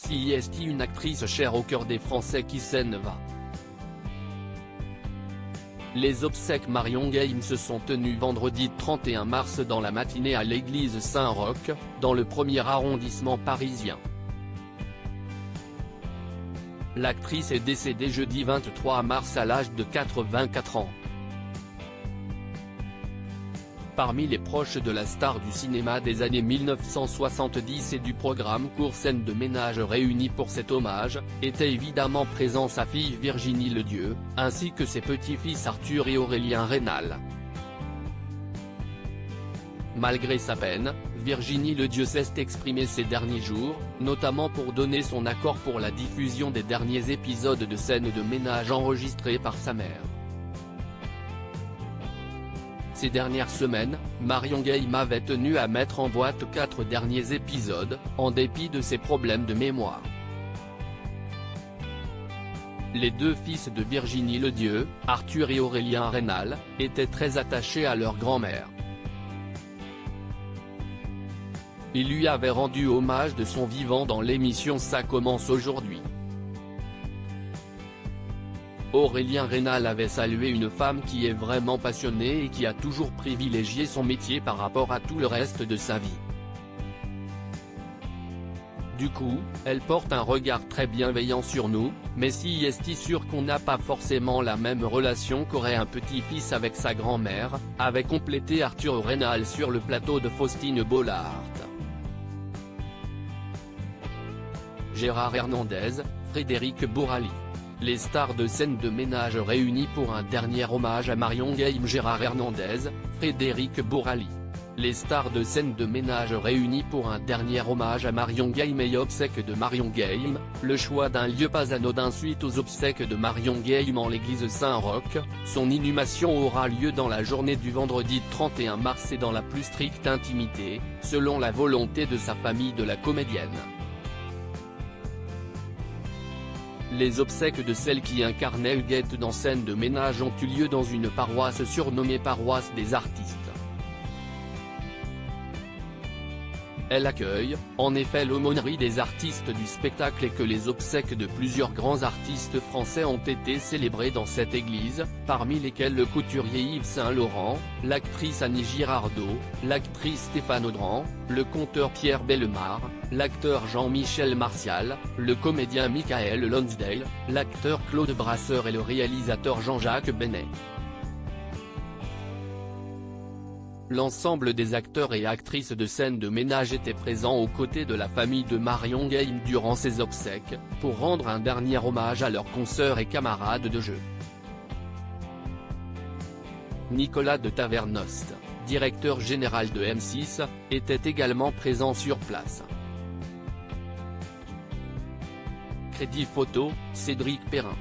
CIST, une actrice chère au cœur des Français qui s'en va. Les obsèques Marion Gaim se sont tenues vendredi 31 mars dans la matinée à l'église Saint-Roch, dans le 1er arrondissement parisien. L'actrice est décédée jeudi 23 mars à l'âge de 84 ans. Parmi les proches de la star du cinéma des années 1970 et du programme Court Scène de ménage réunis pour cet hommage, étaient évidemment présents sa fille Virginie Ledieu, ainsi que ses petits-fils Arthur et Aurélien Rénal. Malgré sa peine, Virginie Ledieu s'est exprimée ces derniers jours, notamment pour donner son accord pour la diffusion des derniers épisodes de Scène de ménage enregistrés par sa mère. Ces dernières semaines, Marion Gaim avait tenu à mettre en boîte 4 derniers épisodes, en dépit de ses problèmes de mémoire. Les deux fils de Virginie Ledieu, Arthur et Aurélien Rénal, étaient très attachés à leur grand-mère. Ils lui avaient rendu hommage de son vivant dans l'émission Ça commence aujourd'hui. Aurélien Rénal avait salué une femme qui est vraiment passionnée et qui a toujours privilégié son métier par rapport à tout le reste de sa vie. Du coup, elle porte un regard très bienveillant sur nous, mais si est sûr qu'on n'a pas forcément la même relation qu'aurait un petit-fils avec sa grand-mère, avait complété Arthur Rénal sur le plateau de Faustine Bollaert. Gérard Hernandez, Frédéric Bourali. Les stars de Scène de ménage réunies pour un dernier hommage à Marion Gaim. Gérard Hernandez, Frédéric Bourali. Les stars de Scène de ménage réunies pour un dernier hommage à Marion Gaim et obsèques de Marion Gaim, le choix d'un lieu pas anodin suite aux obsèques de Marion Gaim en l'église Saint-Roch. Son inhumation aura lieu dans la journée du vendredi 31 mars et dans la plus stricte intimité, selon la volonté de sa famille de la comédienne. Les obsèques de celle qui incarnait Huguette dans Scène de ménage ont eu lieu dans une paroisse surnommée Paroisse des Artistes. Elle accueille, en effet, l'aumônerie des artistes du spectacle et que les obsèques de plusieurs grands artistes français ont été célébrées dans cette église, parmi lesquels le couturier Yves Saint-Laurent, l'actrice Annie Girardot, l'actrice Stéphane Audran, le conteur Pierre Bellemare, l'acteur Jean-Michel Martial, le comédien Michael Lonsdale, l'acteur Claude Brasseur et le réalisateur Jean-Jacques Benet. L'ensemble des acteurs et actrices de Scène de ménage étaient présents aux côtés de la famille de Marion Gaim durant ces obsèques, pour rendre un dernier hommage à leurs consoeurs et camarades de jeu. Nicolas de Tavernost, directeur général de M6, était également présent sur place. Crédit photo, Cédric Perrin.